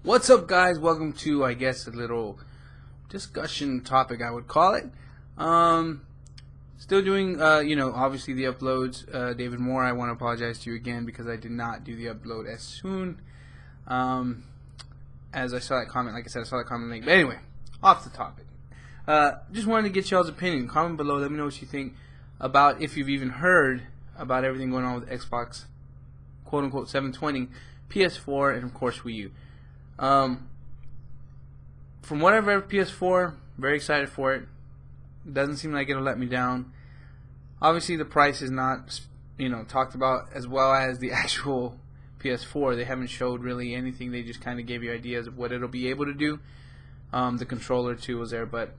What's up, guys? Welcome to, I guess, a little discussion topic, I would call it. Still doing, obviously the uploads. David Moore, I want to apologize to you again because I did not do the upload as soon as I saw that comment. Like I said, I saw that comment late. But anyway, off the topic. Just wanted to get y'all's opinion. Comment below. Let me know what you think about, if you've even heard about everything going on with Xbox, quote-unquote, 720, PS4, and, of course, Wii U. From what I've read, PS4, very excited for it. Doesn't seem like it'll let me down. Obviously, the price is not, talked about as well as the actual PS4. They haven't showed really anything. They just kind of gave you ideas of what it'll be able to do. The controller too was there, but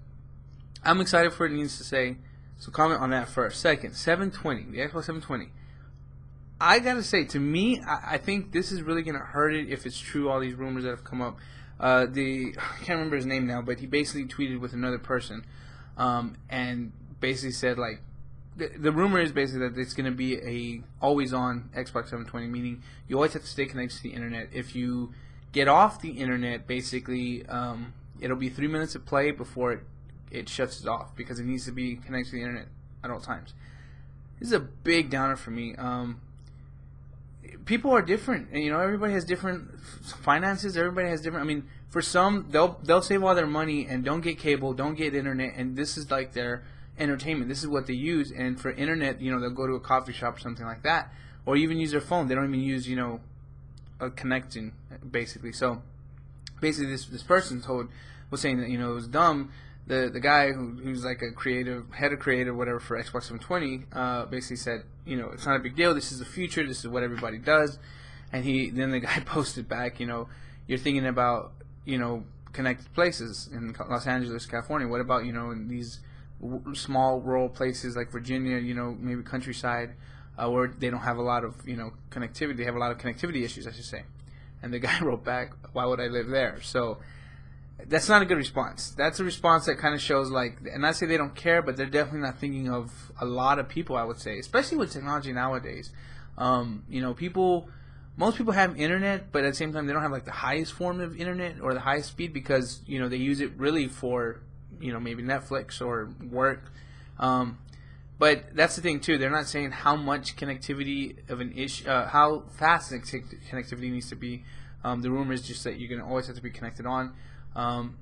I'm excited for it. Needs to say. So comment on that first. Second, 720, the Xbox 720. I gotta say, to me, I think this is really gonna hurt it if it's true. All these rumors that have come up. I can't remember his name now, but he basically tweeted with another person, and basically said like, the rumor is basically that it's gonna be a always-on Xbox 720, meaning you always have to stay connected to the internet. If you get off the internet, basically, it'll be 3 minutes of play before it shuts it off because it needs to be connected to the internet at all times. This is a big downer for me. People are different, and everybody has different finances. Everybody has different. I mean, for some, they'll save all their money and don't get cable, don't get internet, and this is like their entertainment. This is what they use. And for internet, they'll go to a coffee shop or something like that, or even use their phone. They don't even use a connection basically. So basically, this person was saying that it was dumb. The guy who's like a head of creative, whatever, for Xbox 720, basically said, it's not a big deal. This is the future. This is what everybody does. And then the guy posted back, you're thinking about, connected places in Los Angeles, California. What about, in these small rural places like Virginia, maybe countryside, where they don't have a lot of, connectivity. They have a lot of connectivity issues, I should say. And the guy wrote back, why would I live there? So that's not a good response. That's a response that kind of shows and I say they don't care, but they're definitely not thinking of a lot of people, I would say, especially with technology nowadays. Most people have internet, but at the same time they don't have the highest form of internet or the highest speed because, they use it really for, maybe Netflix or work. But that's the thing too. They're not saying how much connectivity of an issue, how fast the connectivity needs to be. The rumor is just that you're going to always have to be connected on.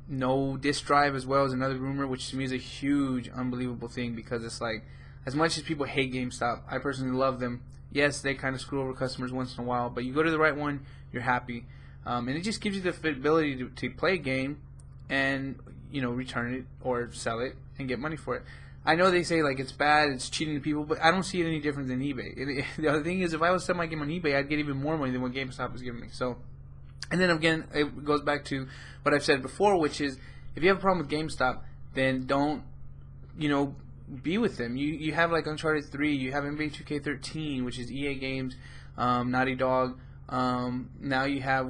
No disk drive as well is another rumor, which to me is a huge, unbelievable thing because it's like, as much as people hate GameStop, I personally love them. Yes, they kind of screw over customers once in a while, but you go to the right one, you're happy. And it just gives you the ability to play a game and, return it or sell it and get money for it. I know they say it's bad, it's cheating people, but I don't see it any different than eBay. The other thing is, if I was selling my game on eBay, I'd get even more money than what GameStop was giving me. So, and then again, it goes back to what I've said before, which is, if you have a problem with GameStop, then don't, be with them. You have Uncharted 3, you have NBA 2K13, which is EA Games, Naughty Dog. Now you have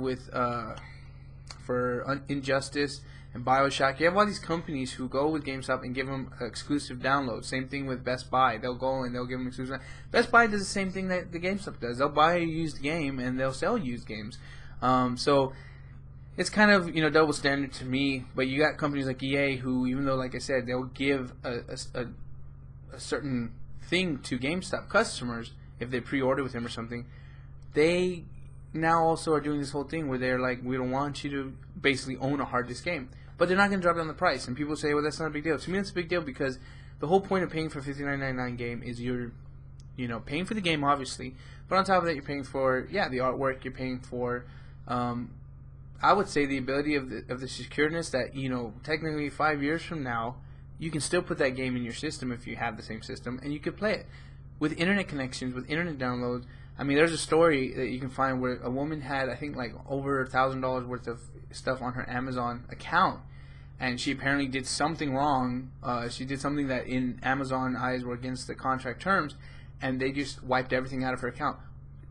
for Injustice and BioShock. You have all these companies who go with GameStop and give them exclusive downloads. Same thing with Best Buy. They'll go and they'll give them exclusive. Best Buy does the same thing that the GameStop does. They'll buy a used game and they'll sell used games. So it's kind of double standard to me. But you got companies like EA who, even though, like I said, they'll give a certain thing to GameStop customers if they pre-order with them or something. They now also are doing this whole thing where they're like, we don't want you to basically own a hard disk game, but they're not going to drop down the price. And people say, well, that's not a big deal. To me, it's a big deal because the whole point of paying for a $59.99 game is you're paying for the game, obviously, but on top of that, you're paying for the artwork. You're paying for I would say the ability of the secureness that technically 5 years from now you can still put that game in your system if you have the same system, and you could play it with internet connections, with internet downloads. I mean, there's a story that you can find where a woman had, I think, over $1,000 worth of stuff on her Amazon account, and she apparently did something wrong. She did something that in Amazon eyes were against the contract terms, and they just wiped everything out of her account.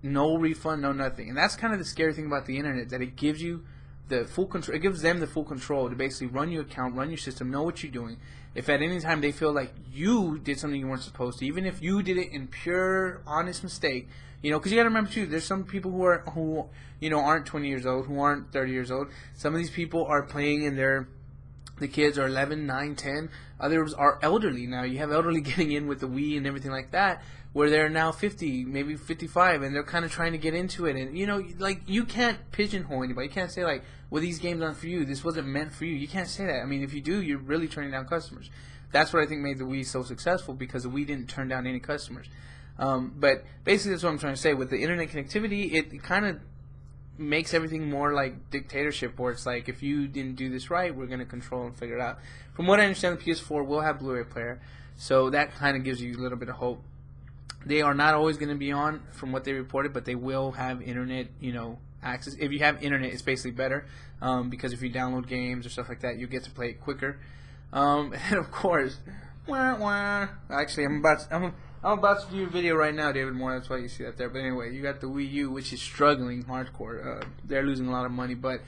No refund, no nothing. And that's kind of the scary thing about the internet, that it gives you the full control. It gives them the full control to basically run your account, run your system, know what you're doing. If at any time they feel like you did something you weren't supposed to, even if you did it in pure, honest mistake, You know, because you got to remember too, there's some people who aren't 20 years old, who aren't 30 years old. Some of these people are playing in the kids are 11, 9, 10. Others are elderly now. You have elderly getting in with the Wii and everything like that, where they're now 50, maybe 55, and they're kind of trying to get into it. And, you know, like, you can't pigeonhole anybody. You can't say, like, well, these games aren't for you. This wasn't meant for you. You can't say that. I mean, if you do, you're really turning down customers. That's what I think made the Wii so successful, because the Wii didn't turn down any customers. But basically that's what I'm trying to say. With the internet connectivity, it kind of makes everything more like dictatorship, where it's like, if you didn't do this right, we're going to control and figure it out. From what I understand, the PS4 will have Blu-ray player, so that kind of gives you a little bit of hope. They are not always going to be on, from what they reported, but they will have internet, you know, access. If you have internet, it's basically better, because if you download games or stuff like that, you get to play it quicker. And of course, actually, I'm about to do a video right now, David Moore. That's why you see that there. But anyway, you got the Wii U, which is struggling hardcore. They're losing a lot of money, but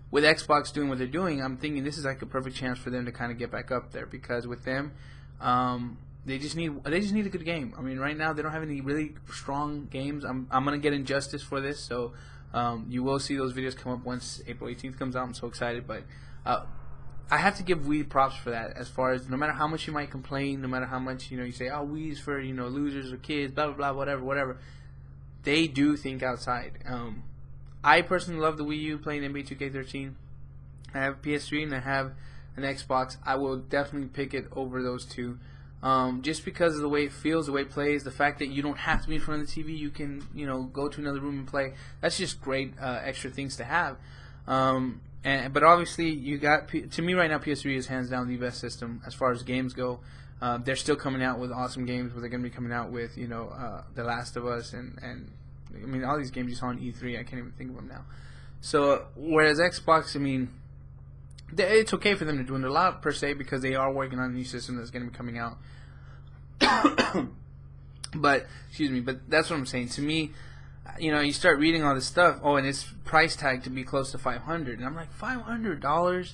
with Xbox doing what they're doing, I'm thinking this is like a perfect chance for them to kind of get back up there, because with them, they just need a good game. I mean, right now they don't have any really strong games. I'm gonna get Injustice for this, so you will see those videos come up once April 18th comes out. I'm so excited, but I have to give Wii props for that. As far as, no matter how much you might complain, no matter how much, you know, you say, oh, Wii's for, you know, losers or kids, blah blah blah, whatever, they do think outside. I personally love the Wii U, playing NBA 2K13. I have PS3 and I have an Xbox. I will definitely pick it over those two. Just because of the way it feels, the way it plays, the fact that you don't have to be in front of the TV, you can, you know, go to another room and play. That's just great extra things to have. But obviously, you got, to me right now, PS3 is hands down the best system as far as games go. They're still coming out with awesome games, where they're going to be coming out with, you know, The Last of Us, and I mean, all these games you saw on E3, I can't even think of them now. So, whereas Xbox, I mean, it's okay for them to dwindle out, per se, because they are working on a new system that's going to be coming out. But that's what I'm saying. To me, you know, you start reading all this stuff, oh, and it's price tag to be close to $500, and I'm like, $500,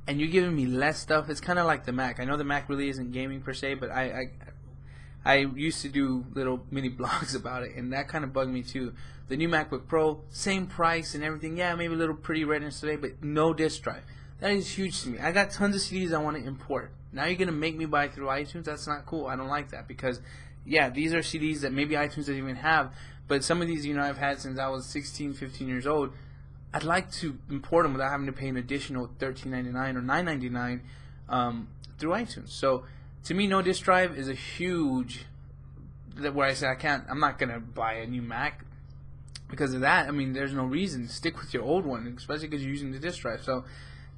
and you're giving me less stuff? It's kind of like the Mac. I know the Mac really isn't gaming per se, but I used to do little mini blogs about it, and that kind of bugged me too. The new MacBook Pro, same price and everything, yeah, maybe a little pretty redness today, but no disk drive. That is huge to me. I got tons of CDs I want to import. Now you're going to make me buy through iTunes? That's not cool. I don't like that, because, yeah, these are CDs that maybe iTunes doesn't even have, but some of these, you know, I've had since I was 16, 15 years old. I'd like to import them without having to pay an additional $13.99 or $9.99 through iTunes. So, to me, no disk drive is a huge, where I say I'm not going to buy a new Mac because of that. I mean, there's no reason. Stick with your old one, especially because you're using the disk drive. So,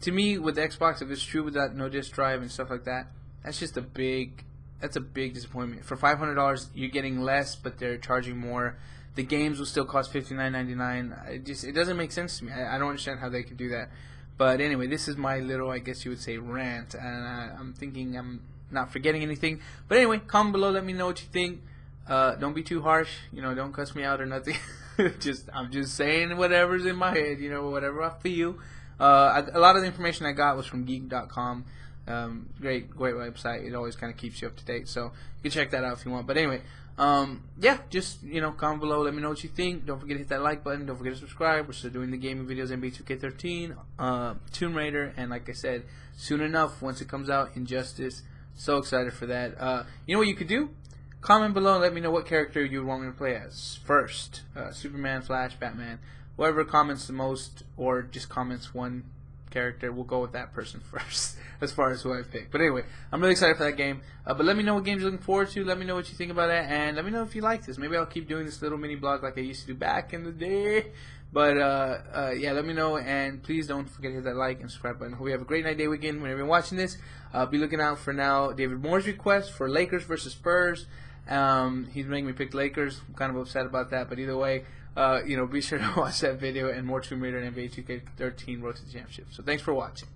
to me, with Xbox, if it's true with that no disk drive and stuff like that, that's just a big disappointment. For $500, you're getting less, but they're charging more. The games will still cost $59.99. It doesn't make sense to me. I don't understand how they could do that. But anyway, this is my little, I guess you would say, rant, and I'm thinking I'm not forgetting anything. But anyway, comment below, let me know what you think. Don't be too harsh, you know, don't cuss me out or nothing. I'm just saying whatever's in my head, you know, whatever I feel. A lot of the information I got was from geek.com. Great website. It always kind of keeps you up to date, so you can check that out if you want. But anyway, yeah, just, you know, comment below, let me know what you think. Don't forget to hit that like button. Don't forget to subscribe. We're still doing the gaming videos, NBA 2K13, Tomb Raider, and like I said, soon enough, once it comes out, Injustice. So excited for that. You know what you could do? Comment below and let me know what character you would want me to play as first. Superman, Flash, Batman. Whoever comments the most, or just comments one character, we'll go with that person first as far as who I pick. But anyway, I'm really excited for that game. But let me know what games you're looking forward to. Let me know what you think about it, and let me know if you like this. Maybe I'll keep doing this little mini blog like I used to do back in the day. But yeah, let me know, and please don't forget to hit that like and subscribe button. Hope you have a great night, day, weekend whenever you're watching this. Be looking out for now David Moore's request for Lakers versus Spurs. He's making me pick Lakers. I'm kind of upset about that, but either way, you know, be sure to watch that video and more Tomb Raider and NBA 2K13 Road to the Championship. So thanks for watching.